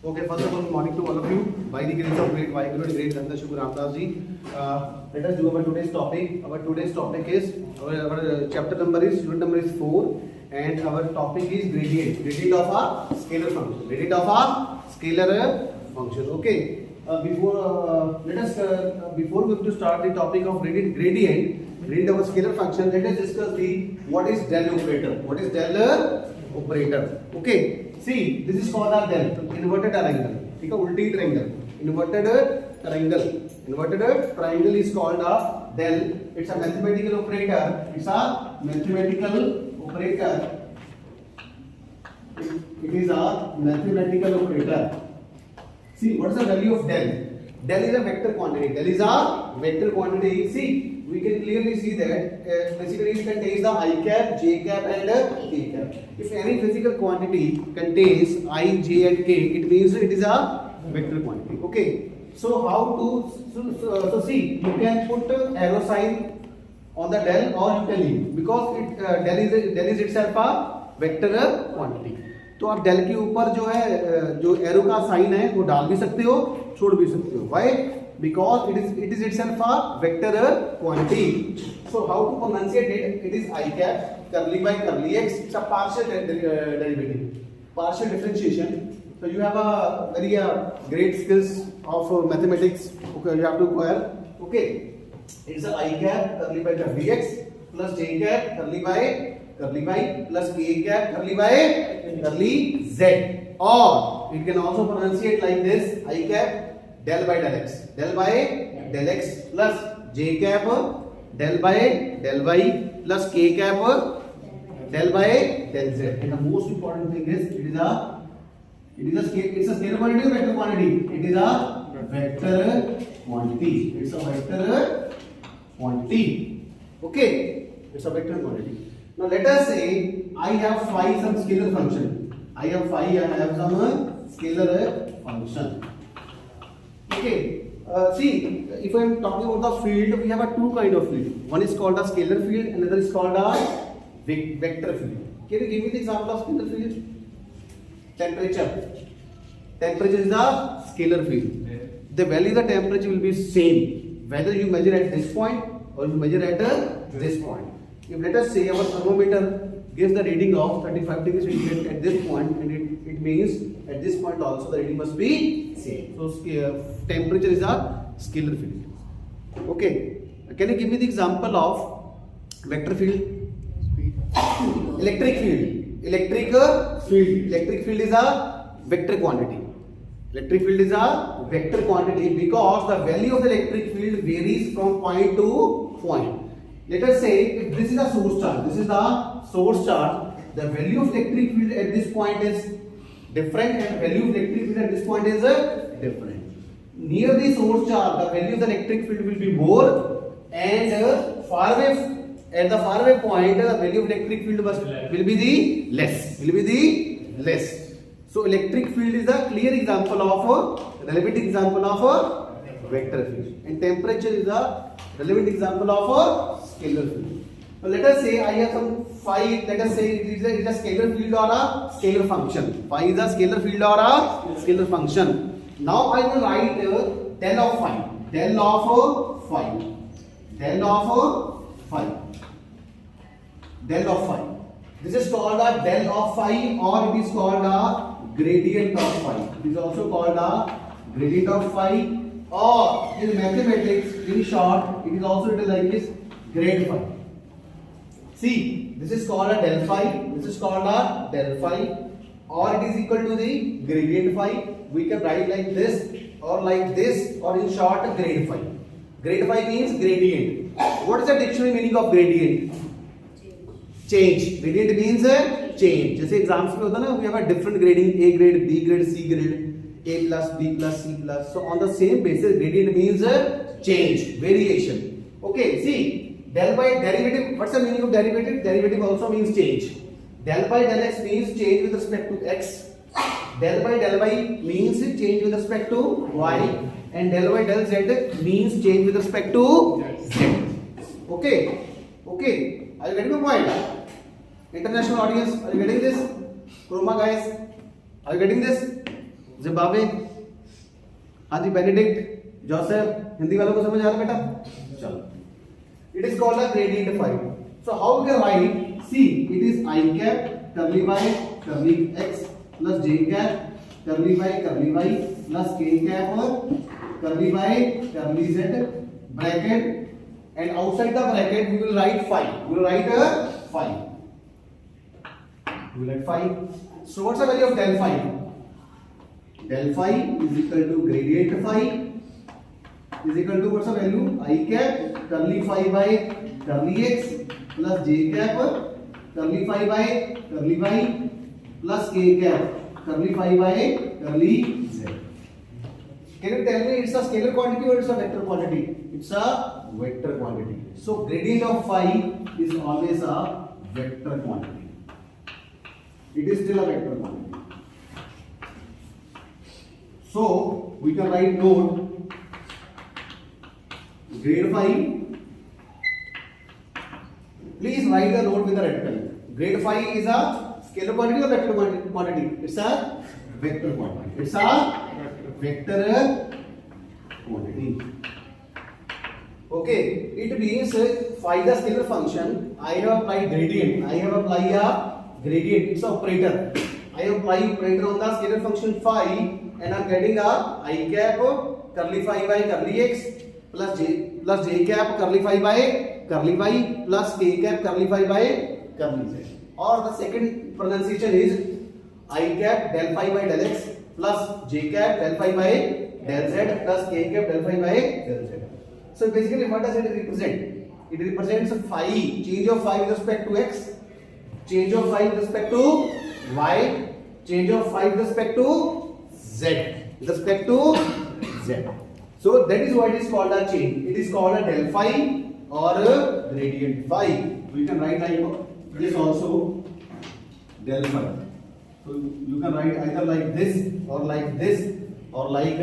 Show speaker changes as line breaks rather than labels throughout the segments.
Okay, first of all, morning to all of you. By the grace of great Vaheguru, great Ganga Shukur Ramdas ji. Let us do our today's topic. Our today's topic is our chapter number is unit number is 4, and our topic is gradient. Gradient of a scalar function. Gradient of a scalar function. Okay. Before before we have to start the topic of gradient of a scalar function, let us discuss the what is del operator. What is del operator? Okay. See, this is called a del, inverted triangle. ठीक है, उल्टी triangle, inverted triangle. Inverted triangle is called a del. It's a mathematical operator. It's a mathematical operator. It is a mathematical operator. See, what is the value of del? Del is a vector quantity. Del is a vector quantity. See, we can clearly see that basically it contains the I cap, j cap, and k cap. If any physical quantity contains I, j, and k, it means it is a vector quantity. Okay. So how to so see, you can put arrow sign on the del, or you can leave, because del is itself a vector quantity. तो आप del के ऊपर जो है जो arrow का sign है वो डाल भी सकते हो, छोड़ भी सकते हो. Why? Because it is itself a vector quantity. So how to pronunciate it? It is I cap curly by curly x. It's a partial derivative, partial differentiation. So you have a very great skills of mathematics. Okay, you have to acquire. Okay, it's a I cap curly by curly x plus j cap curly by plus k cap curly by curly z. Or it can also pronunciate like this: I cap del by del x plus j cap del by del y plus k cap del by del z. And the most important thing is it's a scalar quantity or vector quantity? It is a vector quantity. It's a vector quantity. Okay, it's a vector quantity. Now let us say I have phi some scalar function. I have some scalar function. Okay, see, if I am talking about the field, we have a two kind of field. One is called a scalar field, another is called a vector field. Can you give me the example of scalar field? Temperature. Temperature is a scalar field. The value of the temperature will be same whether you measure at this point or you measure at this point. If let us say our thermometer gives the reading of 35 degrees centigrade at this point, and it means at this point also the reading must be same. So temperature is a scalar field. Okay, can you give me the example of vector field? Electric field. Electric field is a vector quantity. Electric field is a vector quantity because the value of the electric field varies from point to point. Let us say if this is a source charge, this is the source charge, the value of electric field at this point is different and value of electric field at this point is different. Near the source charge, the value of the electric field will be more, and far away at the far away point, the value of electric field will be the less. So electric field is a clear example of a relevant example of a vector field, and temperature is a relevant example of a scalar field. So let us say I have some phi. Let us say it is a scalar field or a scalar function. Phi is a scalar field or a scalar function. Now I will write del of phi. Del of phi. Del of phi. This is called a del of phi, or it is called a gradient of phi. It is also called a gradient of phi, or in mathematics, in short, it is also written like this: grade phi. See, this is called a del phi. This is called a del phi, or it is equal to the gradient phi. We can write like this, or like this, or in short, grade phi. Grade phi means gradient. What is the dictionary meaning of gradient? Change. Gradient means change. जैसे exams में होता है ना, we have a different grading: A grade, B grade, C grade, A plus, B plus, C plus. So on the same basis, gradient means change, variation. Okay, see, del by derivative. What's the meaning of derivative? Derivative also means change. Del by del x means change with respect to x. Del by del y means change with respect to y, and del by del z means change with respect to z. Okay, are you getting the point? International audience, are you getting this? Chroma guys, are you getting this? Zimbabwe, हाँ जी, Benedict, Joseph, Hindi वालों को समझ आ रहा बेटा? चलो, it is called a gradient phi. So how we can write? See, it is i cap curly y curly x plus j cap curly y plus k cap curly y curly z bracket, and outside the bracket we will write phi. We will write a phi. We will write phi. So what's the value of del phi? Del phi is equal to gradient phi is equal to what's the value? I cap curly phi by curly x plus j cap curly phi by curly y plus k cap curly phi by curly z. Can you tell me it's a scalar quantity or it's a vector quantity? It's a vector quantity. So gradient of phi is always a vector quantity. It is still a vector quantity. So we can write note grade phi. Please write the note with the red pen. Grade phi is a scalar quantity or vector quantity? It's a vector quantity. It's a vector quantity. Okay, it means phi the scalar function. I have applied gradient. I have applied a gradient. It's an operator. I have applied operator on the scalar function phi, and I'm getting a I cap curly phi by curly x plus j cap curly phi by curly y plus k cap curly phi by curly z. Or the second pronunciation is I cap del phi by del x plus j cap del phi by del z plus k cap del phi by del z. So basically what does it represent? It represents phi, change of phi with respect to x, change of phi with respect to y, change of phi with respect to z, with respect to z. So that is why it is called a change. It is called a del phi or a gradient phi. We can write like this also, del phi. So you can write either like this or like this or like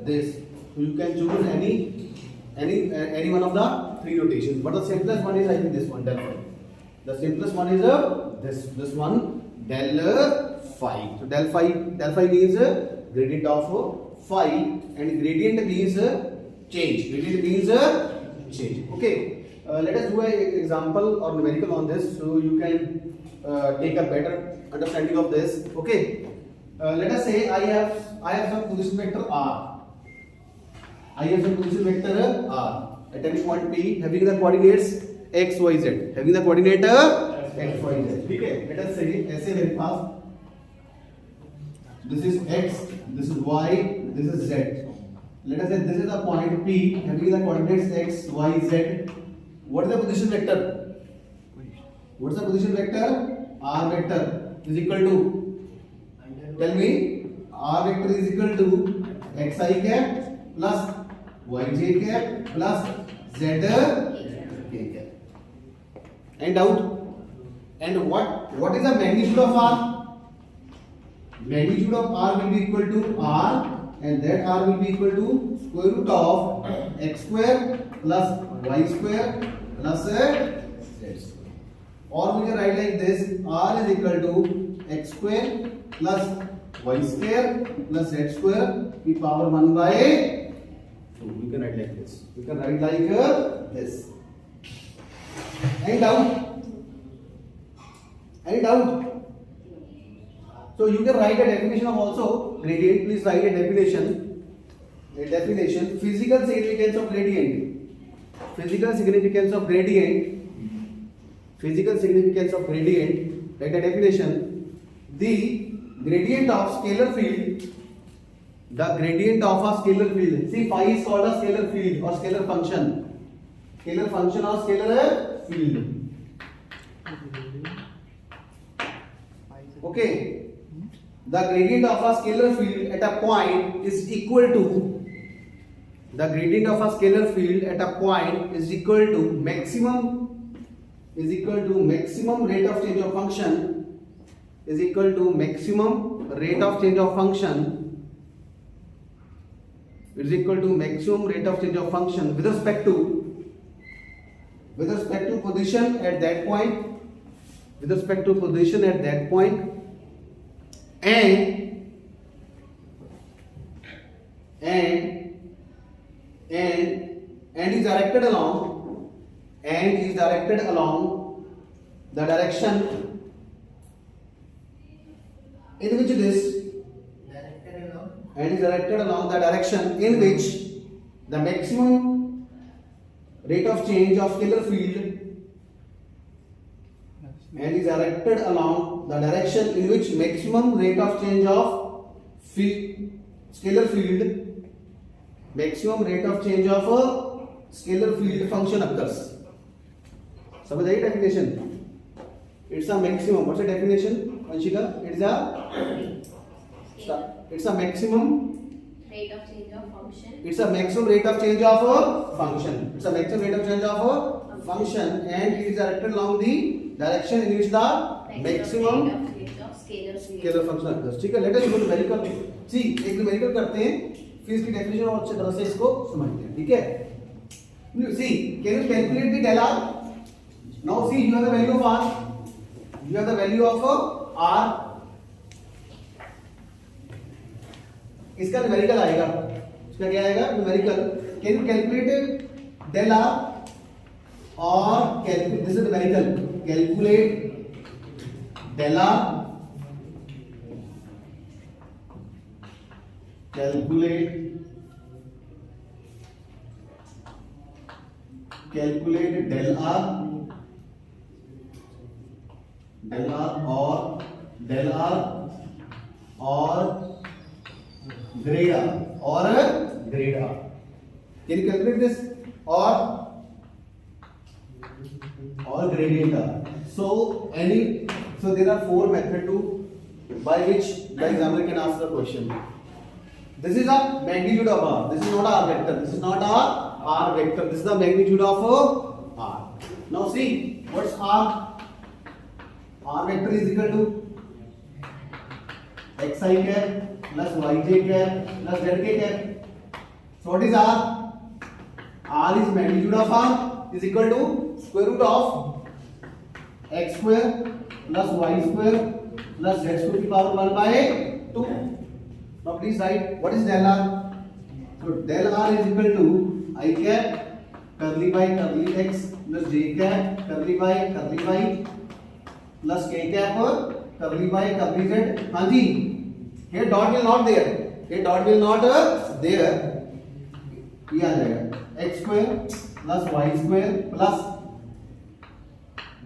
this. So you can choose any one of the three notations, but the simplest one is I think this one, del phi. The simplest one is this one, del phi. So del phi means gradient of phi, and gradient means change. Gradient means change. Okay, let us do an example or numerical on this, so you can take a better understanding of this. Okay, let us say I have some position vector r. I have some position vector r at any point P having the coordinates x, y, z. Having the coordinate x, y, z. Okay, let us say ऐसे मेरे पास this is x, this is y, this is z. Let us say this is the point P having the coordinates x, y, z. What is the position vector? What is the position vector? R vector is equal to, tell me, R vector is equal to xi cap plus yj cap plus z k cap. And out. And what is the magnitude of R? Magnitude of R will be equal to R, and that R will be equal to square root of x square plus y square plus z square. Or we can write like this: R is equal to x square plus y square plus z square to power 1 by. So we can write like this. We can write like this. Any doubt? Any doubt? So you can write a definition of also gradient. Please write a definition. A definition. Physical significance of gradient. Physical significance of gradient. Physical significance of gradient. Write a definition. The gradient of scalar field. The gradient of a scalar field. See, phi is called a scalar field or scalar function. Scalar function or scalar field. Okay. The gradient of a scalar field at a point is equal to, the gradient of a scalar field at a point is equal to maximum rate of change of function, is equal to maximum rate of change of function, is equal to maximum rate of change of function with respect to position at that point, with respect to position at that point, and and is directed along the direction in which this and is directed along the direction in which the maximum rate of change of scalar field and is directed along the direction in which maximum rate of change of scalar field function occurs. समझ आई definition? It's a maximum. What's the definition, Anshika? It's a maximum
rate of change of function.
It's a maximum rate of change of a function. It's a maximum rate of change of a function, and it is directed along the direction in which the maximum scalar function occurs. ठीक है, let us go to numerical. See, एक numerical करते हैं, फिर इसकी definition और अच्छी तरह से इसको समझते हैं. ठीक है? See, can you calculate the del R? Now see, you have the value of R. You have the value of R. इसका न्यूमेरिकल आएगा. इसका क्या आएगा? Numerical. Can you calculate del R और this is numerical. Calculate del R, calculate del R और grade R or grade R. Can you calculate this or gradient R? So there are four methods by which the examiner can ask the question. This is a magnitude of R. This is not R vector. This is not a R vector. This is the magnitude of R. Now see, what's R? R vector is equal to xi cap plus yj cap plus zk cap. So what is R? R is magnitude of R is equal to square root of x square plus y square plus z square to the power 1 by 2. Now please write what is del R. So del R is equal to I cap curly by curly x plus j cap curly by curly y plus k cap curly by curly z. हाँ जी, here dot will not there. Here dot will not there. ये आ जाएगा x square plus y square plus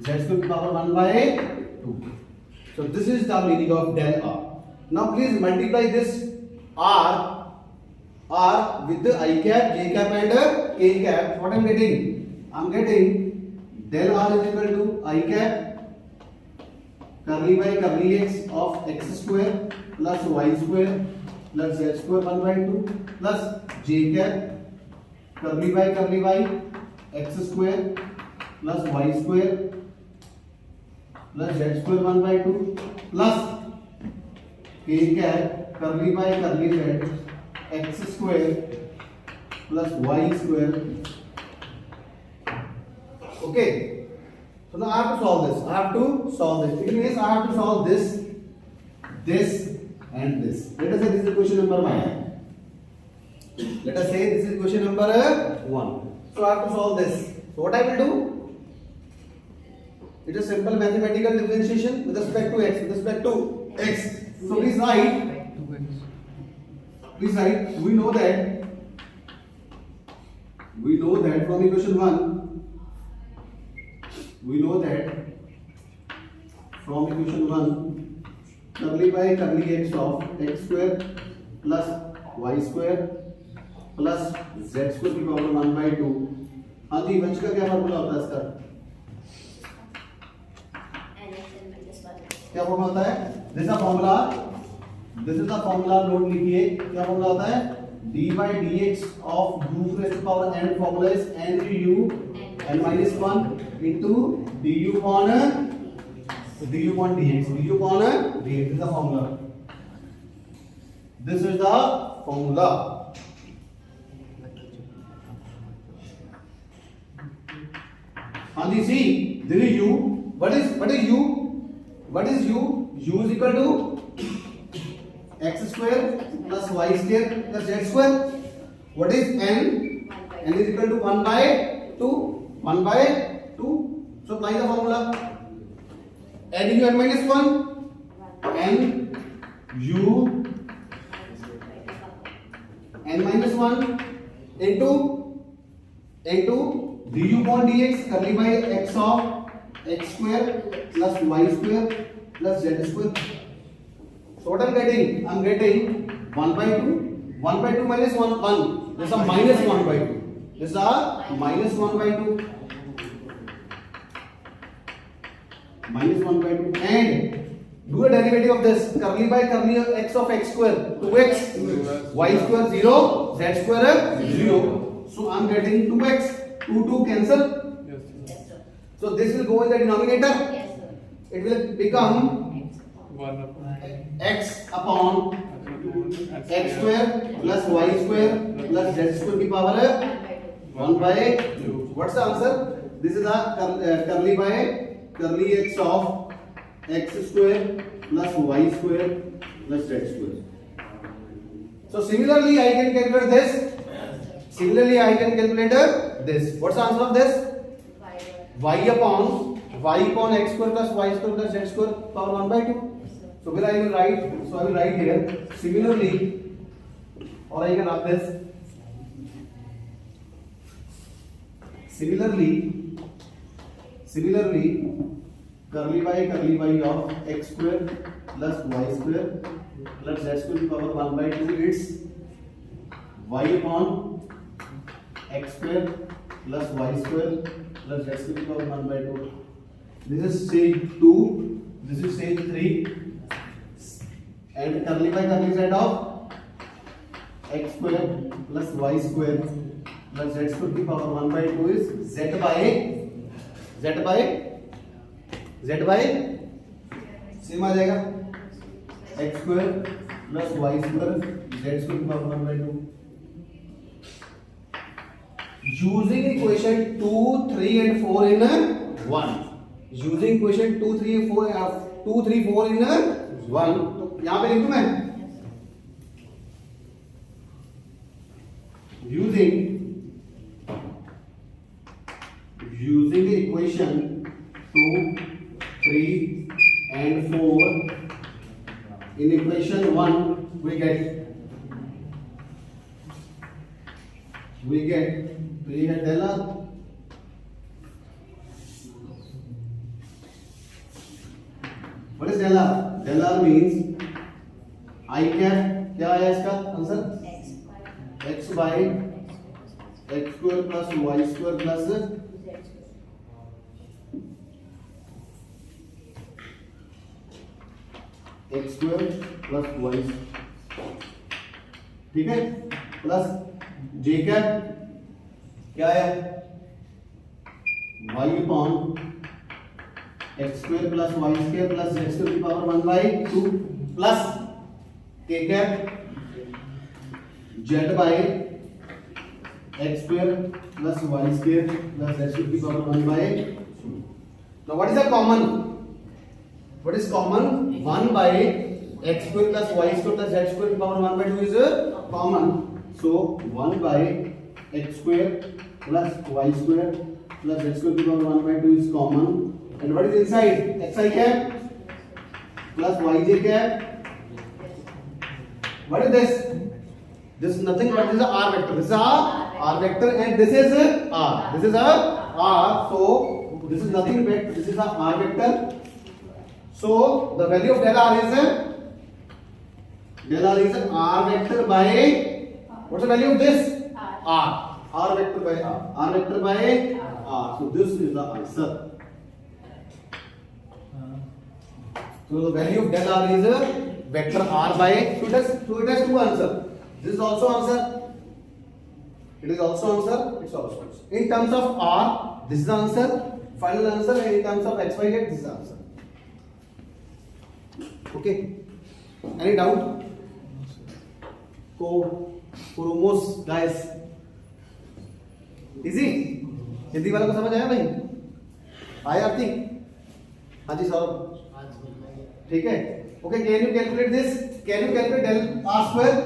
z square to the power 1 by 2. So this is the meaning of del R. Now please multiply this R with the I cap, j cap and k cap. What I'm getting? I'm getting del R is equal to I cap curly by curly x of x square plus y square plus z square 1 by 2 plus j cap curly by curly y x square plus y square plus z square 1 by 2 plus k cap curly by curly z x square plus y square. Okay, so now I have to solve this. It means I have to solve this and this. Let us say this is question number 1. Let us say this is question number 1. So I have to solve this. So what I will do? It is simple mathematical differentiation with respect to x. So please write. We know that from equation 1. Curly by curly x of x square plus y square plus z square की power 1 by 2. हाँ जी, वंश का क्या formula होता है इसका? क्या formula होता है? This is the formula note लिखिए. क्या फॉर्मूला होता है? d by dx of u raised to power n. Formula is n into u n minus 1 into du upon dx. du upon dx is the formula. This is the formula. हाँ जी, see, this is u. What is u? U is equal to x square plus y square plus z square. What is n? N is equal to 1 by 2. 1 by 2. So apply the formula. Adding n minus 1. N u n minus 1 into du upon dx curly by x of x square plus y square plus z square. So what I'm getting? I'm getting 1 by 2. 1 by 2 minus 1, 1. This is a minus 1 by 2. This is a minus 1 by 2. Minus 1 by 2. And do a derivative of this. Curly by curly of x of x square. 2x. Y square 0. Z square 0. So I'm getting 2x. 2 cancel.
Yes, sir.
So this will go in the denominator.
Yes, sir.
It will become
1 upon
x upon x square plus y square plus z square की power है 1 by 2. What's the answer? This is the curly by curly x of x square plus y square plus z square. So similarly I can calculate this. Similarly I can calculate this. What's the answer of this? y upon x square plus y square plus z square power 1 by 2. So will I will write? So I will write here similarly, or I can write this. Similarly, curly by of x square plus y square plus z square power 1 by 2 is y upon x square plus y square plus z square power 1 by 2. This is stage 2. This is stage 3. And curly by curly z of x square plus y square plus z square की power 1 by 2 is z by same आ जाएगा x square plus y square z square की power 1 by 2. Using equation 2, 3 and 4 in 1. Using equation 2, 3 and 4 2, 3, 4 in 1. यहां पे लिख दूं मैं using equation 2, 3 and 4 in equation 1 we get del r. What is del r? Del r means I cap क्या आया इसका answer x by x square plus y square plus x square plus y, ठीक है, plus j cap क्या है y upon x square plus y square plus z square की power 1 by 2 plus k cap z by x square plus y square plus z square की power 1 by 2. Now what is the common? What is common? 1 by x square plus y square plus z square की power 1 by 2 is common. So 1 by x square plus y square plus z square की power 1 by 2 is common. And what is inside? xi cap plus yj cap. What is this? This is nothing but this is a r vector. This is a r vector and this is r. This is a r. So this is nothing but this is a r vector. So the value of del r is r vector by what's the value of this? R. R vector by r. R vector by r. So this is the answer. So the value of del r is vector r by. So it has two answers. This is also answer. It is also answer. It's also answer. In terms of r, this is the answer. Final answer. And in terms of x, y, z, this is the answer. Okay. Any doubt? Coromos, guys. Easy. Hindi वाला को समझ आया भाई? आया आरती? हाँ जी सौरभ. ठीक है. Okay, can you calculate this? Can you calculate del r square?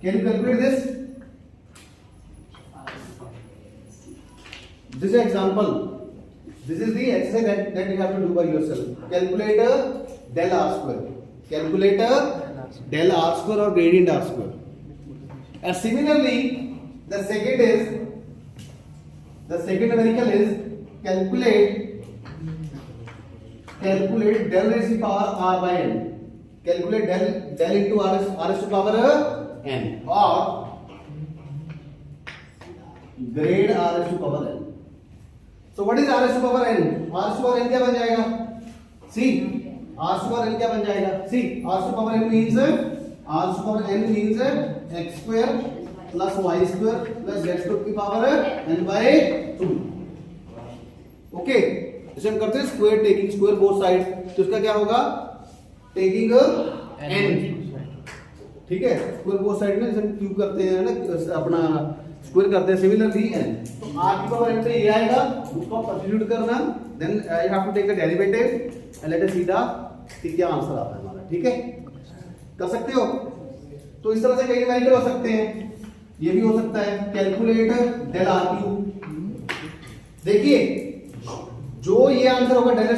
Can you calculate this? This is an example. This is the exercise that you have to do by yourself. Calculate del r square. Calculate del r square or gradient r square. And similarly, the second numerical is calculate del raised to power r by n. Calculate del into r raised to power n or grade r raised to power n. So what is r raised to power n? R raised to power n क्या बन जाएगा? See, r raised to power n क्या बन जाएगा? See, r raised to power n means x square plus y square plus z square की power n by 2. Okay, इसे हम करते हैं square, taking square both side, तो इसका क्या होगा? टेकिंग n, ठीक है, स्क्वायर बोथ साइड में जैसे क्यूब करते हैं ना, अपना स्क्वायर करते हैं, सिमिलरली n, तो r की पावर n पे ये आएगा, उसको सब्स्टिट्यूट करना, then you have to take the derivative and let us see the क्या आंसर आता है हमारा, ठीक है, कर सकते हो। तो इस तरह से कई न्यूमेरिकल हो सकते हैं, ये भी हो सकता है कैलकुलेट डेल आर क्यूब। देखिए जो ये आंसर होगा del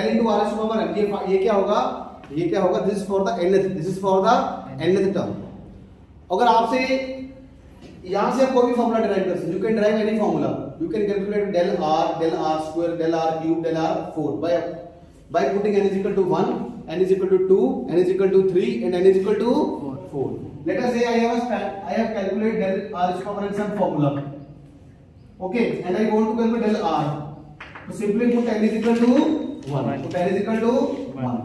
into R S power n, ये क्या होगा? ये क्या होगा? This is for the nth term. अगर आपसे यहां से आप कोई भी फॉर्मूला डिराइव कर सकते, you can derive any formula, you can calculate del R square, del R cube, del R 4 by putting n is equal to 1, n is equal to 2, n is equal to 3 and n is equal to 4. Let us say I have calculated del r is power n some formula, okay, and I want to calculate del r, so simply put n is equal to 1, put n is equal to 1.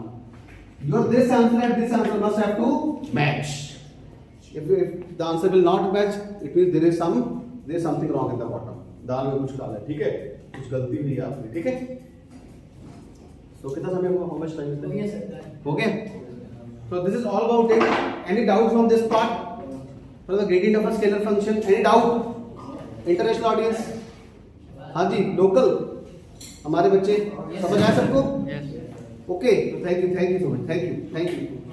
This answer and this answer must have to match. If the answer will not match, it means there is something wrong in the bottom, दाल में कुछ काला है, ठीक है, कुछ गलती हुई है आपने, ठीक है। तो कितना समय हुआ? हाउ मच टाइम इज हो गया? So this is all about it. Any doubt from this part? From the gradient of a scalar function? Any doubt? International audience? हाँ जी, local हमारे बच्चे समझ आए सबको?
Yes.
Okay, so thank you so much. Thank you.